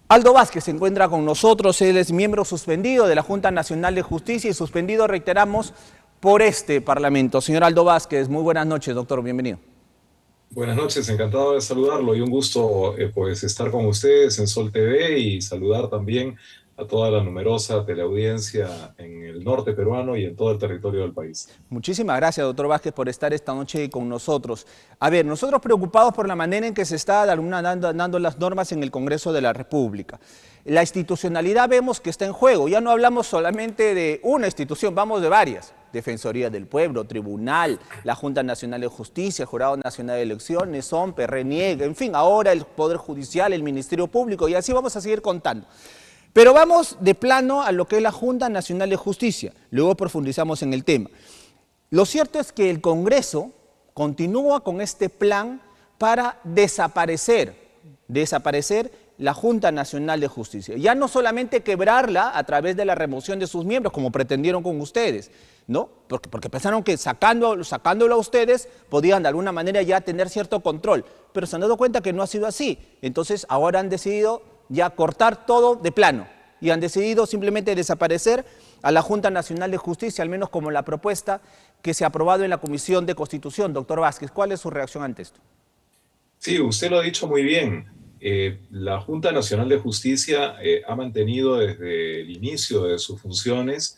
Aldo Vázquez se encuentra con nosotros, él es miembro suspendido de la Junta Nacional de Justicia y suspendido, reiteramos, por este Parlamento. Señor Aldo Vázquez, muy buenas noches, doctor, bienvenido. Buenas noches, encantado de saludarlo y un gusto pues estar con ustedes en Sol TV y saludar también a toda la numerosa teleaudiencia en el norte peruano y en todo el territorio del país. Muchísimas gracias, doctor Vázquez, por estar esta noche con nosotros. A ver, nosotros preocupados por la manera en que se está dando las normas en el Congreso de la República. La institucionalidad vemos que está en juego. Ya no hablamos solamente de una institución, vamos de varias. Defensoría del Pueblo, Tribunal, la Junta Nacional de Justicia, Jurado Nacional de Elecciones, OMPE, RENIEG, en fin, ahora el Poder Judicial, el Ministerio Público, y así vamos a seguir contando. Pero vamos de plano a lo que es la Junta Nacional de Justicia, luego profundizamos en el tema. Lo cierto es que el Congreso continúa con este plan para desaparecer la Junta Nacional de Justicia. Ya no solamente quebrarla a través de la remoción de sus miembros, como pretendieron con ustedes, ¿no? Porque pensaron que sacándolo a ustedes podían de alguna manera ya tener cierto control, pero se han dado cuenta que no ha sido así. Entonces ahora han decidido ya cortar todo de plano y han decidido simplemente desaparecer a la Junta Nacional de Justicia, al menos como la propuesta que se ha aprobado en la Comisión de Constitución. Doctor Vázquez, ¿cuál es su reacción ante esto? Sí, usted lo ha dicho muy bien. La Junta Nacional de Justicia ha mantenido desde el inicio de sus funciones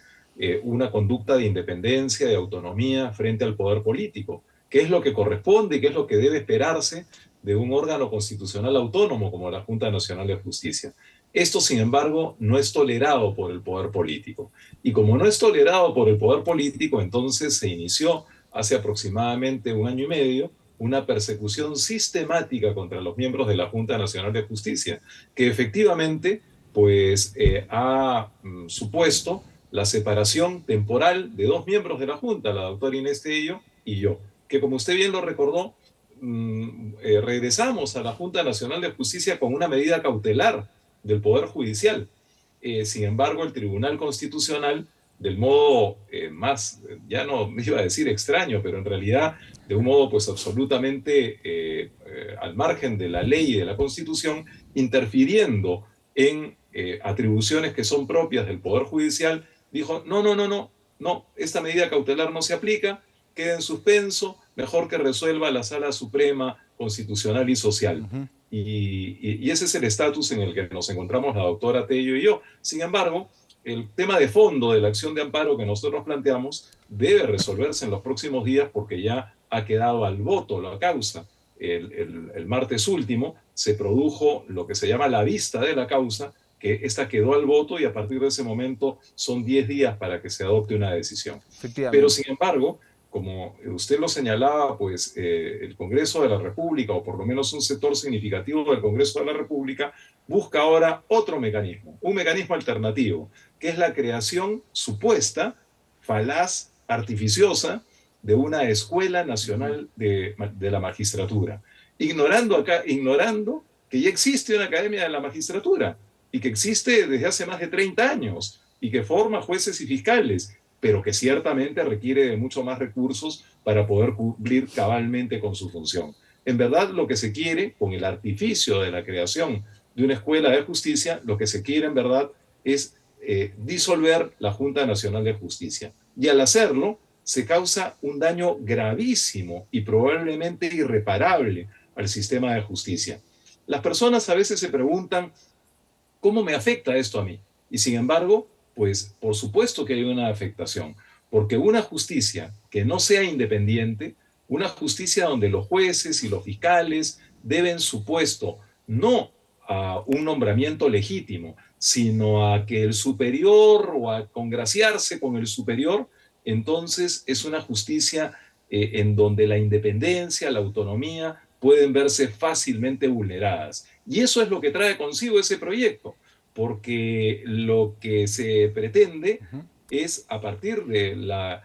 una conducta de independencia y autonomía frente al poder político, que es lo que corresponde y que es lo que debe esperarse de un órgano constitucional autónomo como la Junta Nacional de Justicia. Esto, sin embargo, no es tolerado por el poder político. Y como no es tolerado por el poder político, entonces se inició hace aproximadamente un año y medio una persecución sistemática contra los miembros de la Junta Nacional de Justicia, que efectivamente pues, ha supuesto la separación temporal de dos miembros de la Junta, la doctora Inés Tello y yo, que como usted bien lo recordó, regresamos a la Junta Nacional de Justicia con una medida cautelar del Poder Judicial. Sin embargo, el Tribunal Constitucional, del modo más, ya no me iba a decir extraño, pero en realidad de un modo pues absolutamente al margen de la ley y de la Constitución, interfiriendo en atribuciones que son propias del Poder Judicial, dijo, no, esta medida cautelar no se aplica, queda en suspenso, mejor que resuelva la Sala Suprema Constitucional y Social. Y ese es el estatus en el que nos encontramos la doctora Tello y yo. Sin embargo, el tema de fondo de la acción de amparo que nosotros planteamos debe resolverse en los próximos días porque ya ha quedado al voto la causa. El martes último se produjo lo que se llama la vista de la causa, que esta quedó al voto y a partir de ese momento son 10 días para que se adopte una decisión. Pero sin embargo, como usted lo señalaba, pues el Congreso de la República, o por lo menos un sector significativo del Congreso de la República, busca ahora otro mecanismo, un mecanismo alternativo, que es la creación supuesta, falaz, artificiosa, de una Escuela Nacional de la Magistratura, ignorando que ya existe una Academia de la Magistratura y que existe desde hace más de 30 años y que forma jueces y fiscales, pero que ciertamente requiere de mucho más recursos para poder cumplir cabalmente con su función. En verdad, lo que se quiere, con el artificio de la creación de una escuela de justicia, lo que se quiere en verdad es disolver la Junta Nacional de Justicia. Y al hacerlo, se causa un daño gravísimo y probablemente irreparable al sistema de justicia. Las personas a veces se preguntan, ¿cómo me afecta esto a mí? Y sin embargo, pues por supuesto que hay una afectación, porque una justicia que no sea independiente, una justicia donde los jueces y los fiscales deben su puesto no a un nombramiento legítimo, sino a que el superior o a congraciarse con el superior, entonces es una justicia en donde la independencia, la autonomía pueden verse fácilmente vulneradas. Y eso es lo que trae consigo ese proyecto, porque lo que se pretende es, a partir de la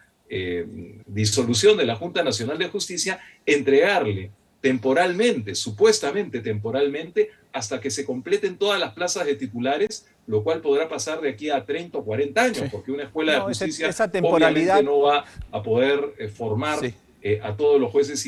disolución de la Junta Nacional de Justicia, entregarle temporalmente, supuestamente temporalmente, hasta que se completen todas las plazas de titulares, lo cual podrá pasar de aquí a 30 o 40 años, Sí. porque una escuela de No, justicia esa obviamente temporalidad, no va a poder formar sí. a todos los jueces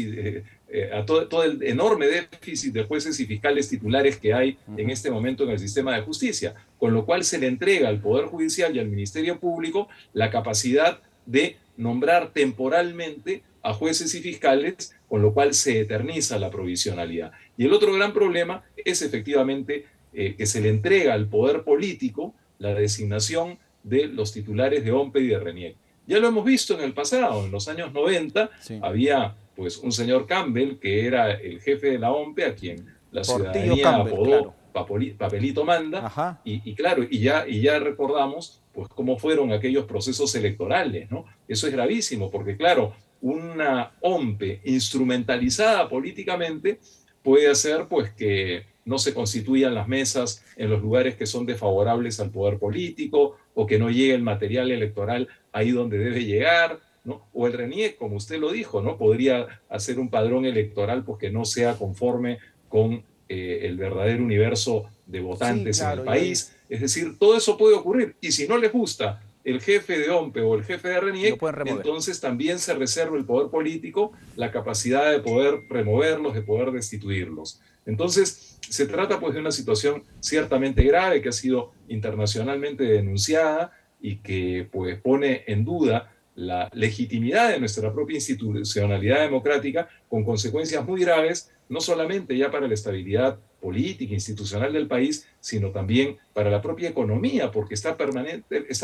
todo el enorme déficit de jueces y fiscales titulares que hay en este momento en el sistema de justicia, con lo cual se le entrega al Poder Judicial y al Ministerio Público la capacidad de nombrar temporalmente a jueces y fiscales, con lo cual se eterniza la provisionalidad. Y el otro gran problema es efectivamente que se le entrega al poder político la designación de los titulares de OMPE y de RENIEC. Ya lo hemos visto en el pasado, en los años 90, sí. Había pues un señor Campbell, que era el jefe de la OMPE, a quien la ciudadanía Campbell, apodó claro. Papelito Manda, y claro, y ya recordamos pues cómo fueron aquellos procesos electorales, ¿no? Eso es gravísimo, porque claro, una OMPE instrumentalizada políticamente puede hacer pues que no se constituyan las mesas en los lugares que son desfavorables al poder político, o que no llegue el material electoral ahí donde debe llegar, ¿no? O el RENIEC, como usted lo dijo, ¿no? Podría hacer un padrón electoral pues, que no sea conforme con el verdadero universo de votantes, sí, claro, en el país. Es decir, todo eso puede ocurrir. Y si no les gusta el jefe de OMPE o el jefe de RENIEC, entonces también se reserva el poder político la capacidad de poder removerlos, de poder destituirlos. Entonces, se trata pues de una situación ciertamente grave que ha sido internacionalmente denunciada y que pues pone en duda la legitimidad de nuestra propia institucionalidad democrática, con consecuencias muy graves, no solamente ya para la estabilidad política, institucional del país, sino también para la propia economía, porque está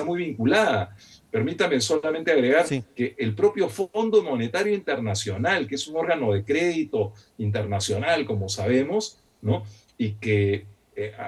muy vinculada. Permítame solamente agregar que el propio Fondo Monetario Internacional, que es un órgano de crédito internacional, como sabemos, ¿no? Y que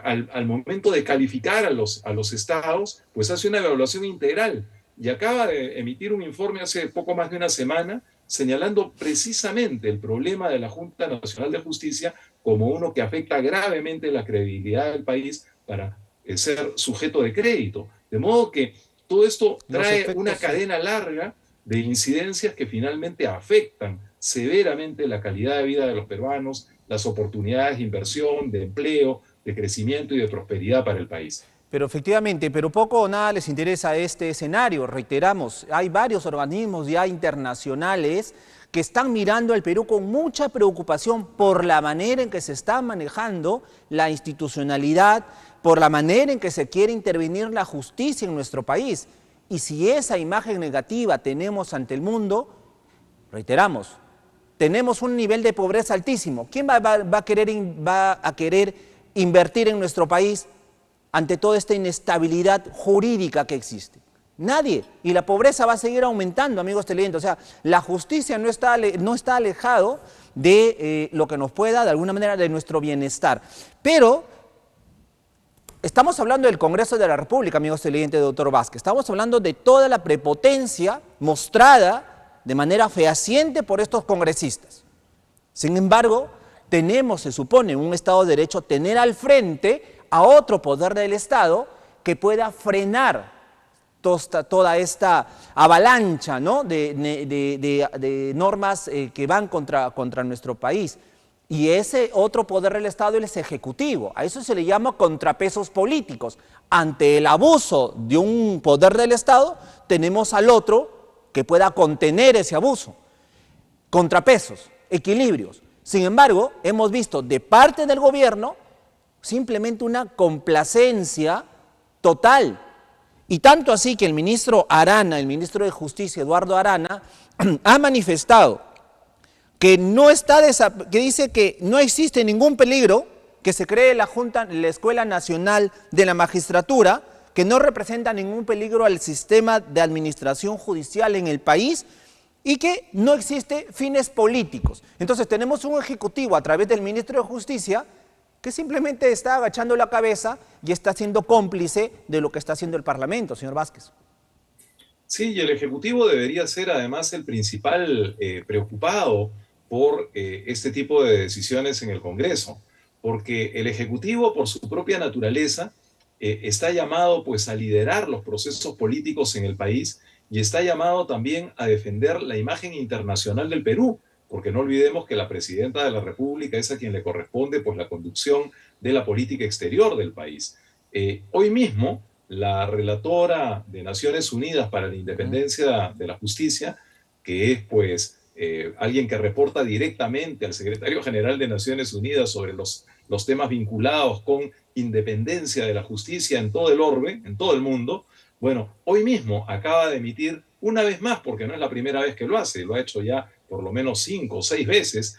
al momento de calificar a los estados, pues hace una evaluación integral, y acaba de emitir un informe hace poco más de una semana señalando precisamente el problema de la Junta Nacional de Justicia como uno que afecta gravemente la credibilidad del país para ser sujeto de crédito. De modo que todo esto trae una cadena larga de incidencias que finalmente afectan severamente la calidad de vida de los peruanos, las oportunidades de inversión, de empleo, de crecimiento y de prosperidad para el país. Pero efectivamente, pero poco o nada les interesa este escenario. Reiteramos, hay varios organismos ya internacionales que están mirando al Perú con mucha preocupación por la manera en que se está manejando la institucionalidad, por la manera en que se quiere intervenir la justicia en nuestro país. Y si esa imagen negativa tenemos ante el mundo, reiteramos, tenemos un nivel de pobreza altísimo. ¿Quién va a querer invertir en nuestro país ante toda esta inestabilidad jurídica que existe? Nadie. Y la pobreza va a seguir aumentando, amigos televidentes. O sea, la justicia no está alejado de lo que nos pueda, de alguna manera, de nuestro bienestar. Pero estamos hablando del Congreso de la República, amigos televidentes, doctor Vázquez. Estamos hablando de toda la prepotencia mostrada de manera fehaciente por estos congresistas. Sin embargo, tenemos, se supone, un Estado de Derecho, tener al frente a otro poder del Estado que pueda frenar toda esta avalancha, ¿no? de normas que van contra nuestro país. Y ese otro poder del Estado es el Ejecutivo. A eso se le llama contrapesos políticos. Ante el abuso de un poder del Estado, tenemos al otro que pueda contener ese abuso. Contrapesos, equilibrios. Sin embargo, hemos visto de parte del gobierno simplemente una complacencia total. Y tanto así que el ministro Arana, el ministro de Justicia, Eduardo Arana, ha manifestado que dice que no existe ningún peligro que se cree la Escuela Nacional de la Magistratura, que no representa ningún peligro al sistema de administración judicial en el país y que no existe fines políticos. Entonces tenemos un ejecutivo a través del ministro de Justicia que simplemente está agachando la cabeza y está siendo cómplice de lo que está haciendo el Parlamento, señor Vázquez. Sí, y el Ejecutivo debería ser además el principal preocupado por este tipo de decisiones en el Congreso, porque el Ejecutivo, por su propia naturaleza, está llamado pues, a liderar los procesos políticos en el país y está llamado también a defender la imagen internacional del Perú, porque no olvidemos que la presidenta de la República es a quien le corresponde pues, la conducción de la política exterior del país. Hoy mismo, la relatora de Naciones Unidas para la Independencia de la Justicia, que es pues alguien que reporta directamente al secretario general de Naciones Unidas sobre los temas vinculados con independencia de la justicia en todo el orbe, en todo el mundo. Bueno, hoy mismo acaba de emitir una vez más, porque no es la primera vez que lo hace, lo ha hecho ya por lo menos 5 o 6 veces,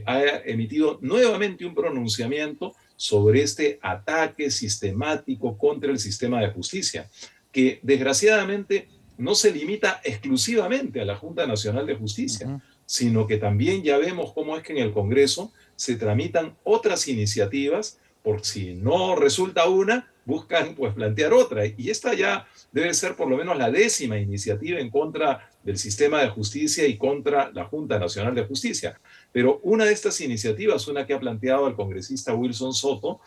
ha emitido nuevamente un pronunciamiento sobre este ataque sistemático contra el sistema de justicia, que desgraciadamente no se limita exclusivamente a la Junta Nacional de Justicia, sino que también ya vemos cómo es que en el Congreso se tramitan otras iniciativas, por si no resulta una, buscan pues plantear otra. Y esta ya debe ser por lo menos la 10ª iniciativa en contra del sistema de justicia y contra la Junta Nacional de Justicia. Pero una de estas iniciativas, una que ha planteado el congresista Wilson Soto,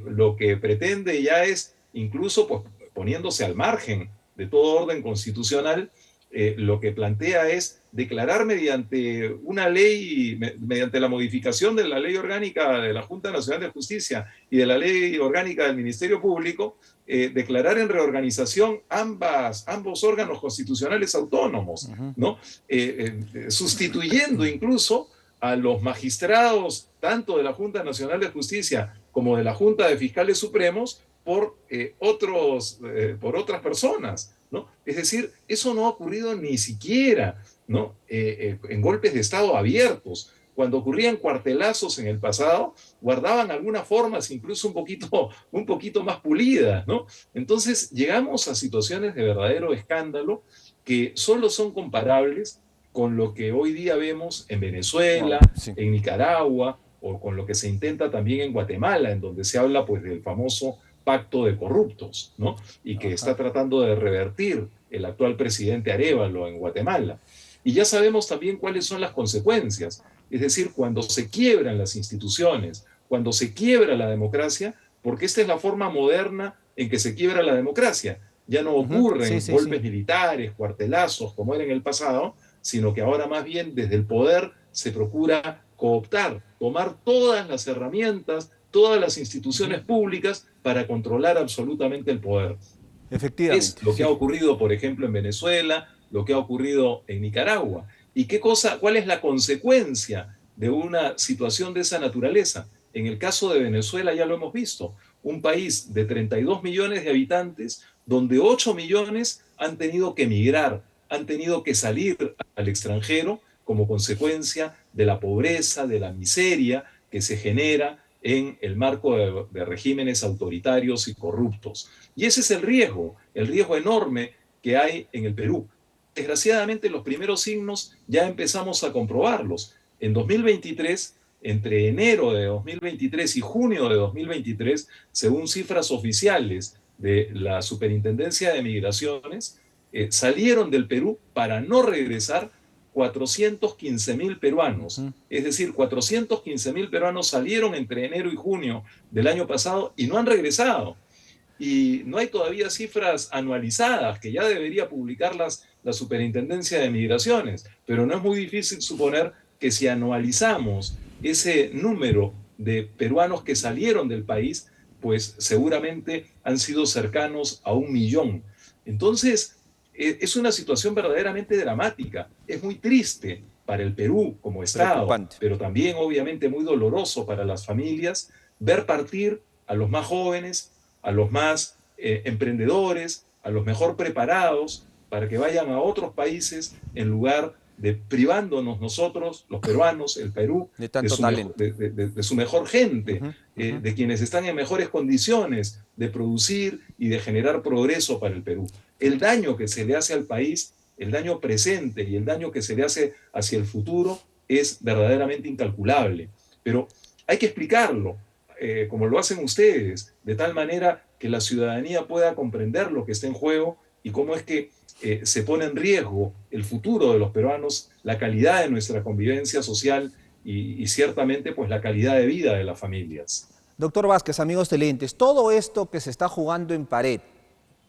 lo que pretende ya es, incluso pues, poniéndose al margen de todo orden constitucional, lo que plantea es declarar mediante una ley, mediante la modificación de la ley orgánica de la Junta Nacional de Justicia y de la ley orgánica del Ministerio Público, declarar en reorganización ambos órganos constitucionales autónomos, ¿no? Sustituyendo incluso a los magistrados, tanto de la Junta Nacional de Justicia como de la Junta de Fiscales Supremos, por otras personas, ¿no? Es decir, eso no ha ocurrido ni siquiera, ¿no? En golpes de Estado abiertos. Cuando ocurrían cuartelazos en el pasado, guardaban algunas formas incluso un poquito más pulidas, ¿no? Entonces llegamos a situaciones de verdadero escándalo que solo son comparables con lo que hoy día vemos en Venezuela, en Nicaragua, o con lo que se intenta también en Guatemala, en donde se habla pues del famoso pacto de corruptos, ¿no? Y que está tratando de revertir el actual presidente Arévalo en Guatemala. Y ya sabemos también cuáles son las consecuencias. Es decir, cuando se quiebran las instituciones, cuando se quiebra la democracia, porque esta es la forma moderna en que se quiebra la democracia. Ya no ocurren golpes militares, cuartelazos, como era en el pasado, sino que ahora más bien desde el poder se procura cooptar, tomar todas las herramientas, todas las instituciones públicas para controlar absolutamente el poder. Efectivamente. Es lo que ha ocurrido, por ejemplo, en Venezuela, lo que ha ocurrido en Nicaragua. ¿Y cuál es la consecuencia de una situación de esa naturaleza? En el caso de Venezuela ya lo hemos visto, un país de 32 millones de habitantes, donde 8 millones han tenido que emigrar, han tenido que salir al extranjero como consecuencia de la pobreza, de la miseria que se genera en el marco de regímenes autoritarios y corruptos. Y ese es el riesgo enorme que hay en el Perú. Desgraciadamente, los primeros signos ya empezamos a comprobarlos. En 2023, entre enero de 2023 y junio de 2023, según cifras oficiales de la Superintendencia de Migraciones, salieron del Perú para no regresar 415.000 peruanos. Es decir, 415.000 peruanos salieron entre enero y junio del año pasado y no han regresado. Y no hay todavía cifras anualizadas, que ya debería publicarlas la Superintendencia de Migraciones, pero no es muy difícil suponer que si anualizamos ese número de peruanos que salieron del país, pues seguramente han sido cercanos a 1 millón. Entonces, es una situación verdaderamente dramática. Es muy triste para el Perú como Estado, pero también obviamente muy doloroso para las familias ver partir a los más jóvenes, a los más emprendedores, a los mejor preparados, para que vayan a otros países en lugar de privándonos nosotros, los peruanos, el Perú, de su mejor gente, de quienes están en mejores condiciones de producir y de generar progreso para el Perú. El daño que se le hace al país, el daño presente y el daño que se le hace hacia el futuro es verdaderamente incalculable. Pero hay que explicarlo, como lo hacen ustedes, de tal manera que la ciudadanía pueda comprender lo que está en juego y cómo es que se pone en riesgo el futuro de los peruanos, la calidad de nuestra convivencia social y ciertamente pues la calidad de vida de las familias. Doctor Vázquez, amigos televidentes, todo esto que se está jugando en pared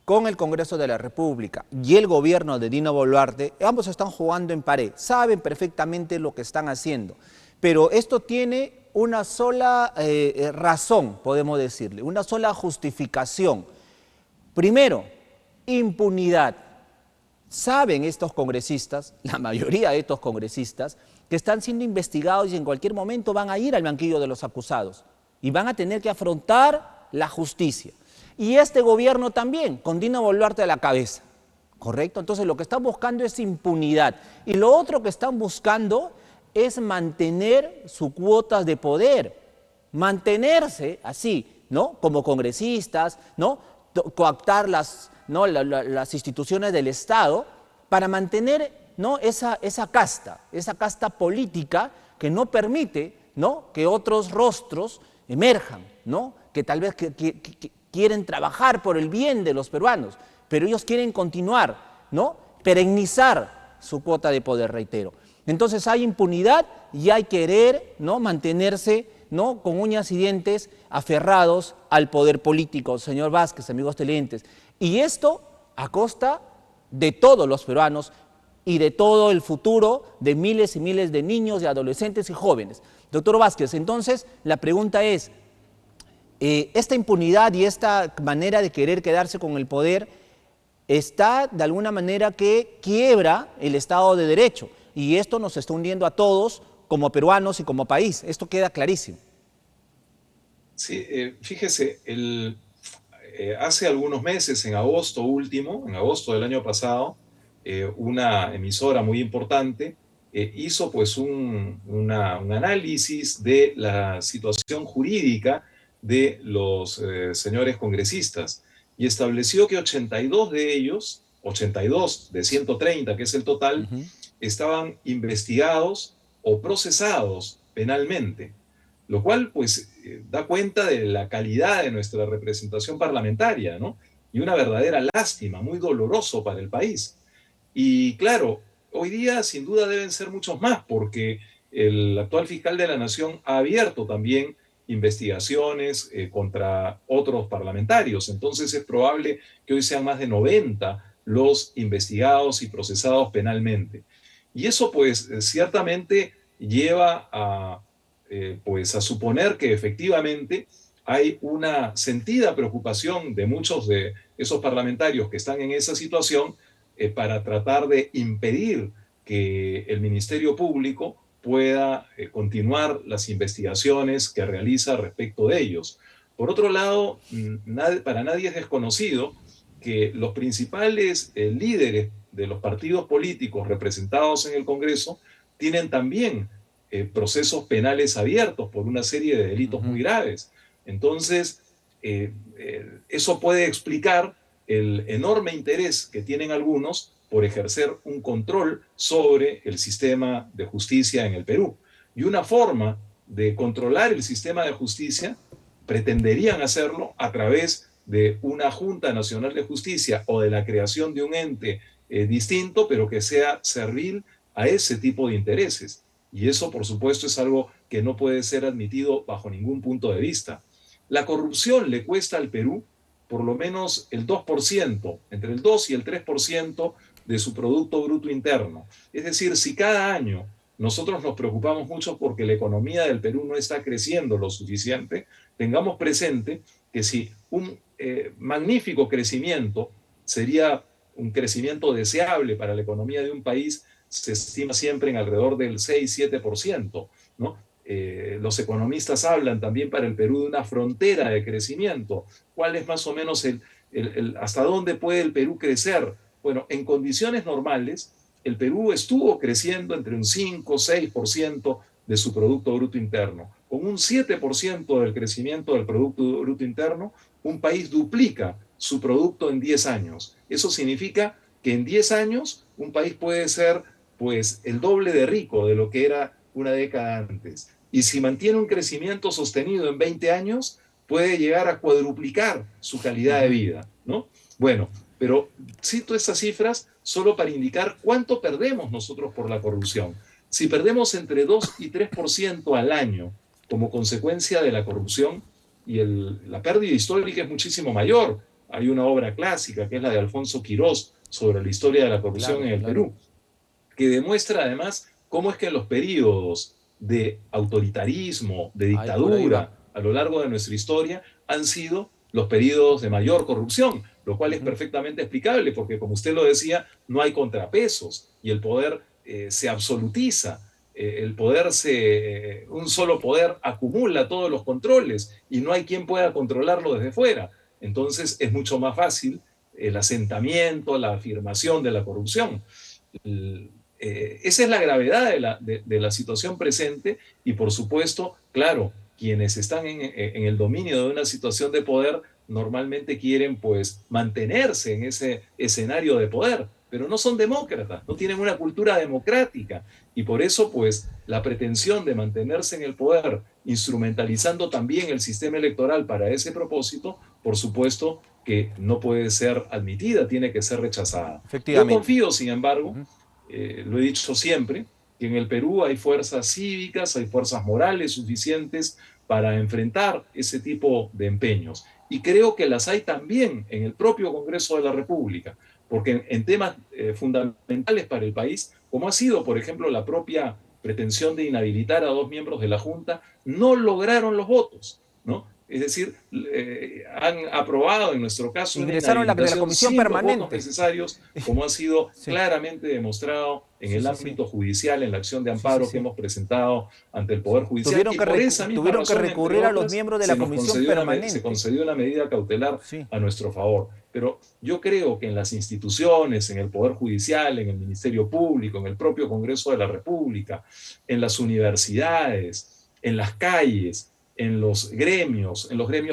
con el Congreso de la República y el gobierno de Dina Boluarte, ambos están jugando en pared, saben perfectamente lo que están haciendo, pero esto tiene una sola razón, podemos decirle, una sola justificación. Primero, impunidad. Saben estos congresistas, la mayoría de estos congresistas, que están siendo investigados y en cualquier momento van a ir al banquillo de los acusados y van a tener que afrontar la justicia. Y este gobierno también, con Dina Boluarte a la cabeza, ¿correcto? Entonces lo que están buscando es impunidad. Y lo otro que están buscando es mantener sus cuotas de poder, mantenerse así, ¿no? Como congresistas, ¿no? Coaptar las instituciones del Estado para mantener, ¿no? esa casta política que no permite, ¿no? que otros rostros emerjan, ¿no? que tal vez quieren trabajar por el bien de los peruanos, pero ellos quieren continuar, ¿no? perennizar su cuota de poder, reitero. Entonces hay impunidad y hay querer, ¿no? mantenerse, ¿no? con uñas y dientes aferrados al poder político, señor Vázquez, amigos televidentes. Y esto a costa de todos los peruanos y de todo el futuro de miles y miles de niños, de adolescentes y jóvenes. Doctor Vázquez, entonces la pregunta es, esta impunidad y esta manera de querer quedarse con el poder está de alguna manera que quiebra el Estado de Derecho y esto nos está hundiendo a todos como peruanos y como país. Esto queda clarísimo. Sí, fíjese, hace algunos meses, en agosto último, en agosto del año pasado, una emisora muy importante hizo pues un análisis de la situación jurídica de los señores congresistas y estableció que 82 de ellos, 82 de 130, que es el total, estaban investigados o procesados penalmente, lo cual pues da cuenta de la calidad de nuestra representación parlamentaria, ¿no? Y una verdadera lástima, muy doloroso para el país. Y claro, hoy día sin duda deben ser muchos más, porque el actual fiscal de la Nación ha abierto también investigaciones contra otros parlamentarios. Entonces es probable que hoy sean más de 90 los investigados y procesados penalmente. Y eso pues ciertamente lleva pues a suponer que efectivamente hay una sentida preocupación de muchos de esos parlamentarios que están en esa situación para tratar de impedir que el Ministerio Público pueda continuar las investigaciones que realiza respecto de ellos. Por otro lado, para nadie es desconocido que los principales líderes de los partidos políticos representados en el Congreso tienen también procesos penales abiertos por una serie de delitos muy graves. Entonces, eso puede explicar el enorme interés que tienen algunos por ejercer un control sobre el sistema de justicia en el Perú. Y una forma de controlar el sistema de justicia pretenderían hacerlo a través de una Junta Nacional de Justicia o de la creación de un ente distinto, pero que sea servil a ese tipo de intereses. Y eso, por supuesto, es algo que no puede ser admitido bajo ningún punto de vista. La corrupción le cuesta al Perú por lo menos el 2%, entre el 2 y el 3% de su Producto Bruto Interno. Es decir, si cada año nosotros nos preocupamos mucho porque la economía del Perú no está creciendo lo suficiente, tengamos presente que si un magnífico crecimiento sería un crecimiento deseable para la economía de un país, se estima siempre en alrededor del 6-7%, ¿no? Los economistas hablan también para el Perú de una frontera de crecimiento. ¿Cuál es más o menos hasta dónde puede el Perú crecer? Bueno, en condiciones normales, el Perú estuvo creciendo entre un 5-6% de su Producto Bruto Interno. Con un 7% del crecimiento del Producto Bruto Interno, un país duplica su producto en 10 años. Eso significa que en 10 años un país puede ser pues el doble de rico de lo que era una década antes. Y si mantiene un crecimiento sostenido en 20 años, puede llegar a cuadruplicar su calidad de vida, ¿no? Bueno, pero cito estas cifras solo para indicar cuánto perdemos nosotros por la corrupción. Si perdemos entre 2 y 3% al año como consecuencia de la corrupción, y la pérdida histórica es muchísimo mayor. Hay una obra clásica, que es la de Alfonso Quirós, sobre la historia de la corrupción en el Perú, que demuestra además cómo es que en los periodos de autoritarismo, de dictadura, a lo largo de nuestra historia, han sido los periodos de mayor corrupción. lo cual es perfectamente explicable, porque como usted lo decía, no hay contrapesos y el poder se absolutiza. Un solo poder acumula todos los controles y no hay quien pueda controlarlo desde fuera. Entonces es mucho más fácil el asentamiento, la afirmación de la corrupción. Esa es la gravedad de la situación presente y por supuesto, claro, quienes están en el dominio de una situación de poder normalmente quieren pues mantenerse en ese escenario de poder, pero no son demócratas, no tienen una cultura democrática y por eso pues la pretensión de mantenerse en el poder, instrumentalizando también el sistema electoral para ese propósito, por supuesto que no puede ser admitida, tiene que ser rechazada. Yo confío, sin embargo, lo he dicho siempre, que en el Perú hay fuerzas cívicas, hay fuerzas morales suficientes para enfrentar ese tipo de empeños. Y creo que las hay también en el propio Congreso de la República, porque en temas fundamentales para el país, como ha sido, por ejemplo, la propia pretensión de inhabilitar a 2 miembros de la Junta, no lograron los votos, ¿no? Es decir, han aprobado en nuestro caso ingresaron una de la comisión sin permanente. los votos necesarios, como ha sido claramente demostrado en el ámbito judicial, en la acción de amparo que hemos presentado ante el Poder Judicial. Tuvieron que recurrir a los miembros de la comisión permanente. Se concedió una medida cautelar a nuestro favor. Pero yo creo que en las instituciones, en el Poder Judicial, en el Ministerio Público, en el propio Congreso de la República, en las universidades, en las calles, en los gremios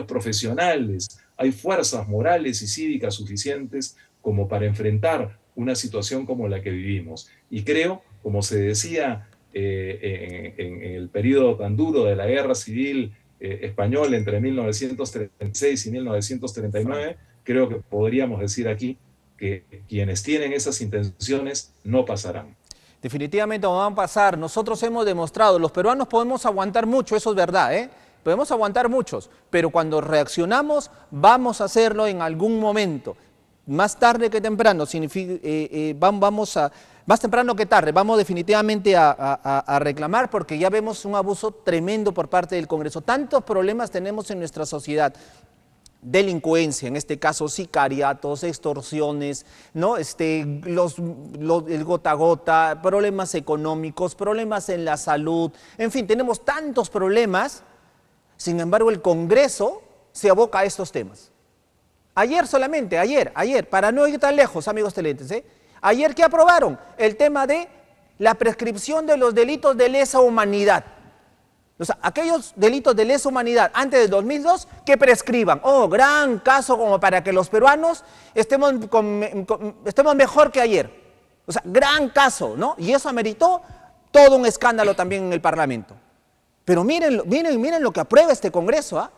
profesionales, hay fuerzas morales y cívicas suficientes como para enfrentar una situación como la que vivimos. Y creo, como se decía en el periodo tan duro de la Guerra Civil Española entre 1936 y 1939, creo que podríamos decir aquí que quienes tienen esas intenciones no pasarán. Definitivamente no van a pasar. Nosotros hemos demostrado, los peruanos podemos aguantar mucho, eso es verdad, ¿eh? Podemos aguantar muchos, pero cuando reaccionamos vamos a hacerlo en algún momento. Más tarde que temprano, más temprano que tarde, vamos definitivamente a reclamar porque ya vemos un abuso tremendo por parte del Congreso. Tantos problemas tenemos en nuestra sociedad. Delincuencia, en este caso sicariatos, extorsiones, ¿no? El gota a gota, problemas económicos, problemas en la salud, en fin, tenemos tantos problemas. Sin embargo, el Congreso se aboca a estos temas. Ayer solamente, ayer, para no ir tan lejos, amigos televidentes, ayer que aprobaron el tema de la prescripción de los delitos de lesa humanidad. O sea, aquellos delitos de lesa humanidad antes del 2002 que prescriban. Oh, gran caso como para que los peruanos estemos mejor que ayer. O sea, gran caso, ¿no? Y eso ameritó todo un escándalo también en el Parlamento. Pero miren lo que aprueba este Congreso, ¿ah?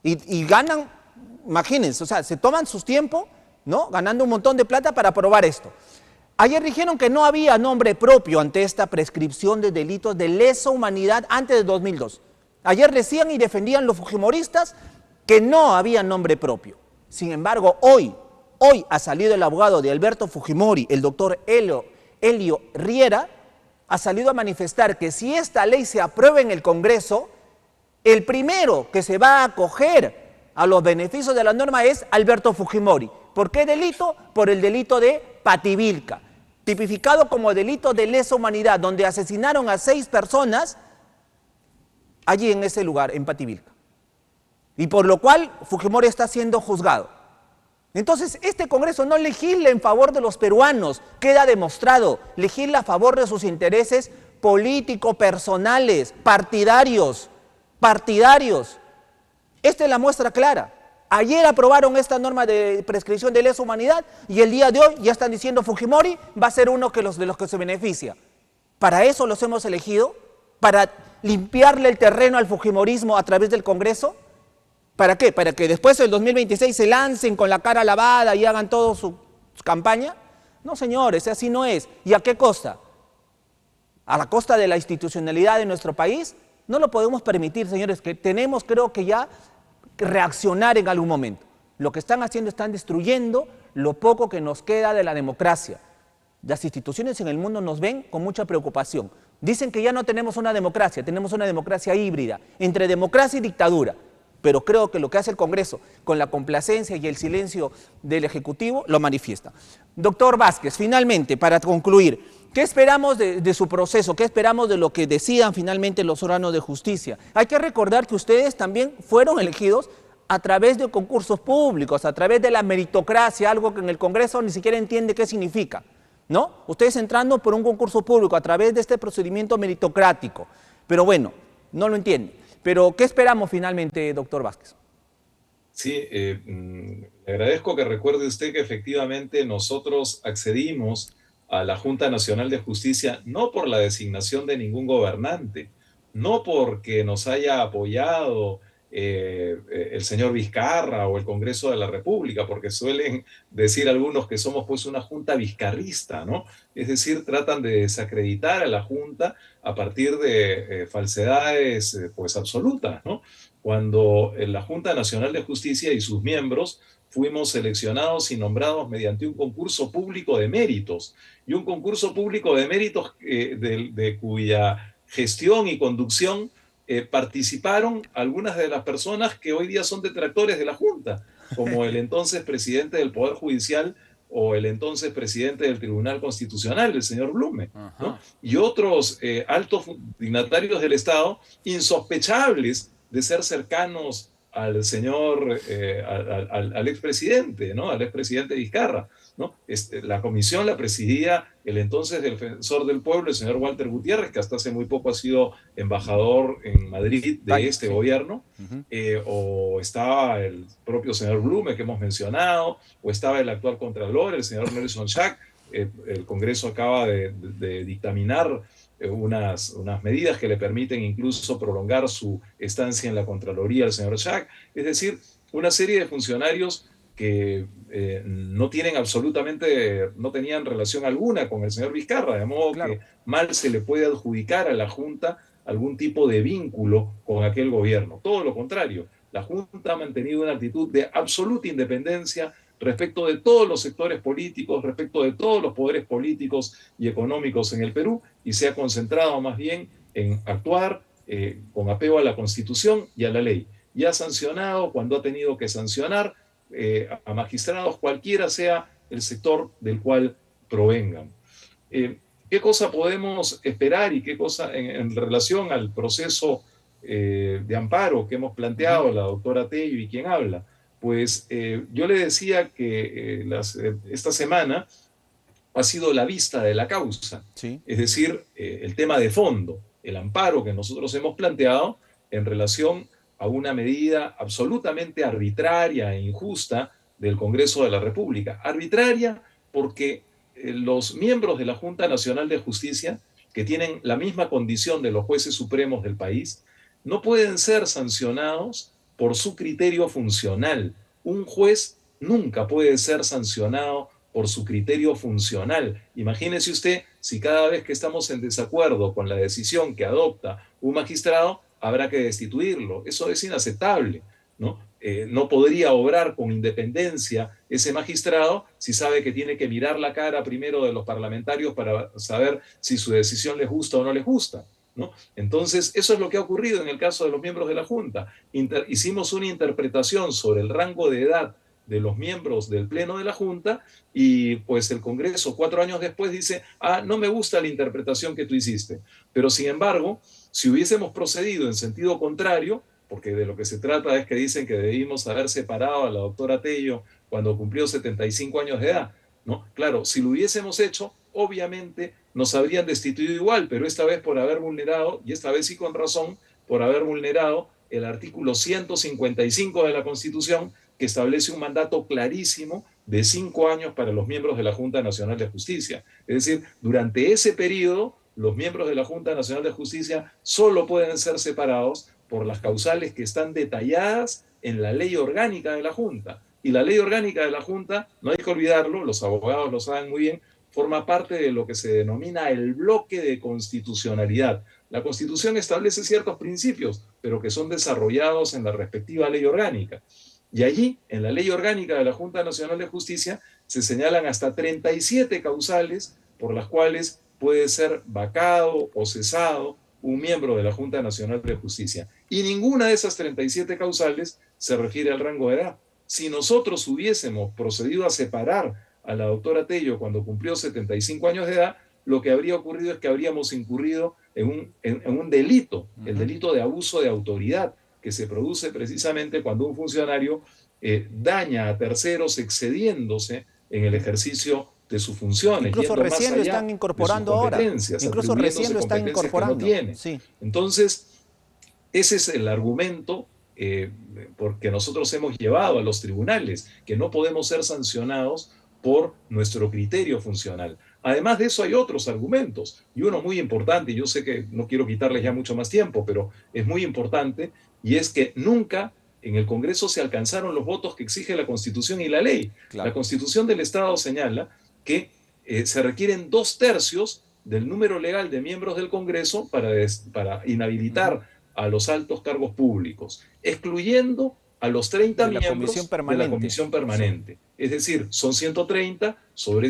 Y ganan, imagínense, o sea, se toman sus tiempos, ¿no? Ganando un montón de plata para aprobar esto. Ayer dijeron que no había nombre propio ante esta prescripción de delitos de lesa humanidad antes de 2002. Ayer decían y defendían los fujimoristas que no había nombre propio. Sin embargo, hoy ha salido el abogado de Alberto Fujimori, el doctor Helio Riera, ha salido a manifestar que si esta ley se aprueba en el Congreso, el primero que se va a acoger a los beneficios de la norma es Alberto Fujimori. ¿Por qué delito? Por el delito de Pativilca, tipificado como delito de lesa humanidad, donde asesinaron a 6 personas allí en ese lugar, en Pativilca. Y por lo cual Fujimori está siendo juzgado. Entonces, este Congreso no legisla en favor de los peruanos, queda demostrado, legisla a favor de sus intereses políticos, personales, partidarios. Esta es la muestra clara. Ayer aprobaron esta norma de prescripción de lesa humanidad y el día de hoy ya están diciendo Fujimori va a ser uno de los que se beneficia. ¿Para eso los hemos elegido? ¿Para limpiarle el terreno al fujimorismo a través del Congreso? ¿Para qué? ¿Para que después del 2026 se lancen con la cara lavada y hagan toda su campaña? No, señores, así no es. ¿Y a qué costa? ¿A la costa de la institucionalidad de nuestro país? No lo podemos permitir, señores, que tenemos, creo que ya, reaccionar en algún momento. Lo que están haciendo, están destruyendo lo poco que nos queda de la democracia. Las instituciones en el mundo nos ven con mucha preocupación. Dicen que ya no tenemos una democracia, tenemos una democracia híbrida, entre democracia y dictadura. pero creo que lo que hace el Congreso con la complacencia y el silencio del Ejecutivo lo manifiesta. Doctor Vázquez, finalmente, para concluir, ¿qué esperamos de su proceso? ¿Qué esperamos de lo que decidan finalmente los órganos de justicia? Hay que recordar que ustedes también fueron elegidos a través de concursos públicos, a través de la meritocracia, algo que en el Congreso ni siquiera entiende qué significa, ¿no? Ustedes entrando por un concurso público a través de este procedimiento meritocrático, pero bueno, no lo entienden. Pero, ¿qué esperamos finalmente, doctor Vázquez? Sí, le agradezco que recuerde usted que efectivamente nosotros accedimos a la Junta Nacional de Justicia no por la designación de ningún gobernante, no porque nos haya apoyado el señor Vizcarra o el Congreso de la República, porque suelen decir algunos que somos pues una junta vizcarrista, ¿no? Es decir, tratan de desacreditar a la junta a partir de falsedades pues absolutas, ¿no? Cuando en la Junta Nacional de Justicia y sus miembros fuimos seleccionados y nombrados mediante un concurso público de méritos, y un concurso público de méritos de cuya gestión y conducción participaron algunas de las personas que hoy día son detractores de la Junta, como el entonces presidente del Poder Judicial o el entonces presidente del Tribunal Constitucional, el señor Blume, ¿no? Y otros altos dignatarios del Estado insospechables de ser cercanos al señor, al expresidente, ¿no? Al expresidente Vizcarra, ¿no? La comisión la presidía el entonces defensor del pueblo, el señor Walter Gutiérrez, que hasta hace muy poco ha sido embajador en Madrid de este gobierno, o estaba el propio señor Blume, que hemos mencionado, o estaba el actual contralor, el señor Nelson Schack. El Congreso acaba de dictaminar unas medidas que le permiten incluso prolongar su estancia en la Contraloría del señor Schack. Es decir, una serie de funcionarios que no tenían relación alguna con el señor Vizcarra, de modo que mal se le puede adjudicar a la Junta algún tipo de vínculo con aquel gobierno. Todo lo contrario, la Junta ha mantenido una actitud de absoluta independencia respecto de todos los sectores políticos, respecto de todos los poderes políticos y económicos en el Perú, y se ha concentrado más bien en actuar con apego a la Constitución y a la ley. Y ha sancionado cuando ha tenido que sancionar a magistrados, cualquiera sea el sector del cual provengan. ¿Qué cosa podemos esperar y qué cosa en relación al proceso de amparo que hemos planteado, la doctora Tello y quien habla? Pues yo le decía que esta semana ha sido la vista de la causa, ¿sí? Es decir, el tema de fondo, el amparo que nosotros hemos planteado en relación a una medida absolutamente arbitraria e injusta del Congreso de la República. Arbitraria porque los miembros de la Junta Nacional de Justicia, que tienen la misma condición de los jueces supremos del país, no pueden ser sancionados por su criterio funcional. Un juez nunca puede ser sancionado por su criterio funcional. Imagínese usted si cada vez que estamos en desacuerdo con la decisión que adopta un magistrado, habrá que destituirlo. Eso es inaceptable, ¿no? No podría obrar con independencia ese magistrado si sabe que tiene que mirar la cara primero de los parlamentarios para saber si su decisión les gusta o no les gusta, ¿no? Entonces, eso es lo que ha ocurrido en el caso de los miembros de la Junta. Hicimos una interpretación sobre el rango de edad de los miembros del Pleno de la Junta y pues el Congreso 4 años después dice, no me gusta la interpretación que tú hiciste. Pero sin embargo, si hubiésemos procedido en sentido contrario, porque de lo que se trata es que dicen que debimos haber separado a la doctora Tello cuando cumplió 75 años de edad, ¿no? Claro, si lo hubiésemos hecho, obviamente nos habrían destituido igual, pero esta vez por haber vulnerado, y esta vez sí con razón, por haber vulnerado el artículo 155 de la Constitución, que establece un mandato clarísimo de 5 años para los miembros de la Junta Nacional de Justicia. Es decir, durante ese periodo, los miembros de la Junta Nacional de Justicia solo pueden ser separados por las causales que están detalladas en la ley orgánica de la Junta. Y la ley orgánica de la Junta, no hay que olvidarlo, los abogados lo saben muy bien, forma parte de lo que se denomina el bloque de constitucionalidad. La Constitución establece ciertos principios, pero que son desarrollados en la respectiva ley orgánica. Y allí, en la ley orgánica de la Junta Nacional de Justicia, se señalan hasta 37 causales por las cuales puede ser vacado o cesado un miembro de la Junta Nacional de Justicia. Y ninguna de esas 37 causales se refiere al rango de edad. Si nosotros hubiésemos procedido a separar a la doctora Tello cuando cumplió 75 años de edad, lo que habría ocurrido es que habríamos incurrido en un delito, el delito de abuso de autoridad, que se produce precisamente cuando un funcionario daña a terceros excediéndose en el ejercicio de sus funciones. Incluso recién lo están incorporando ahora. Incluso recién lo están incorporando. Que no tiene. Sí. Entonces, ese es el argumento porque nosotros hemos llevado a los tribunales, que no podemos ser sancionados por nuestro criterio funcional. Además de eso hay otros argumentos, y uno muy importante, y yo sé que no quiero quitarles ya mucho más tiempo, pero es muy importante, y es que nunca en el Congreso se alcanzaron los votos que exige la Constitución y la ley. Claro. La Constitución del Estado señala que se requieren 2/3 del número legal de miembros del Congreso para inhabilitar a los altos cargos públicos, excluyendo a los 30 miembros de la Comisión Permanente. Sí. Es decir, son 130,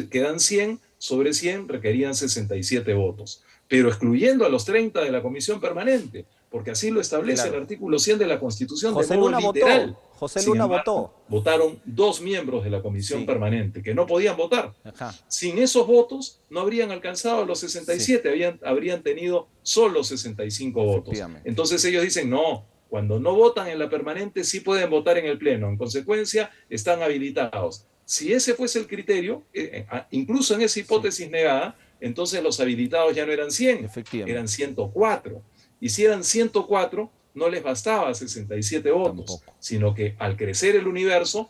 quedan 100, sobre 100 requerían 67 votos, pero excluyendo a los 30 de la Comisión Permanente, porque así lo establece el artículo 100 de la Constitución de modo literal. José Luna votó. Votaron 2 miembros de la Comisión Permanente que no podían votar. Ajá. Sin esos votos no habrían alcanzado los 67, habrían tenido solo 65 votos. Entonces ellos dicen, no, cuando no votan en la permanente sí pueden votar en el pleno, en consecuencia están habilitados. Si ese fuese el criterio, incluso en esa hipótesis negada, entonces los habilitados ya no eran 100, eran 104. Y si eran 104, no les bastaba 67 votos, sino que al crecer el universo,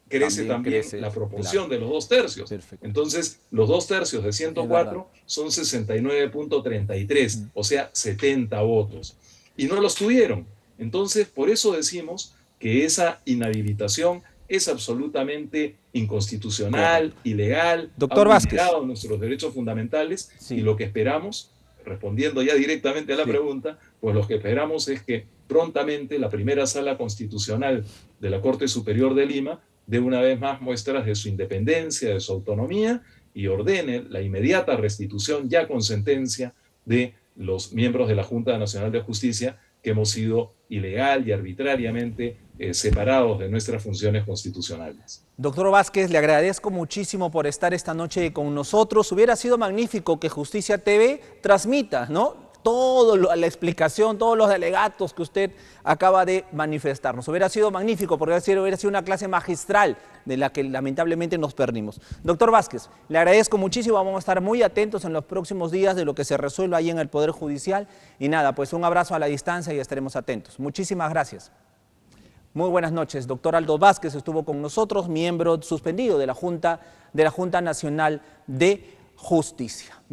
crece también la proporción de los 2/3. Perfecto. Entonces, los 2/3 de 104 son 69.33, o sea, 70 votos. Y no los tuvieron. Entonces, por eso decimos que esa inhabilitación es absolutamente inconstitucional, ilegal, doctor Vázquez, ha vulnerado nuestros derechos fundamentales, y lo que esperamos, respondiendo ya directamente a la pregunta, pues lo que esperamos es que prontamente la primera sala constitucional de la Corte Superior de Lima dé una vez más muestras de su independencia, de su autonomía, y ordene la inmediata restitución ya con sentencia de los miembros de la Junta Nacional de Justicia que hemos sido ilegal y arbitrariamente separados de nuestras funciones constitucionales. Doctor Vázquez, le agradezco muchísimo por estar esta noche con nosotros. Hubiera sido magnífico que Justicia TV transmita, ¿no?, toda la explicación, todos los alegatos que usted acaba de manifestarnos. Hubiera sido magnífico porque hubiera sido una clase magistral de la que lamentablemente nos perdimos. Doctor Vázquez, le agradezco muchísimo, vamos a estar muy atentos en los próximos días de lo que se resuelva ahí en el Poder Judicial. Y nada, pues un abrazo a la distancia y estaremos atentos. Muchísimas gracias. Muy buenas noches. Doctor Aldo Vázquez estuvo con nosotros, miembro suspendido de la Junta Nacional de Justicia.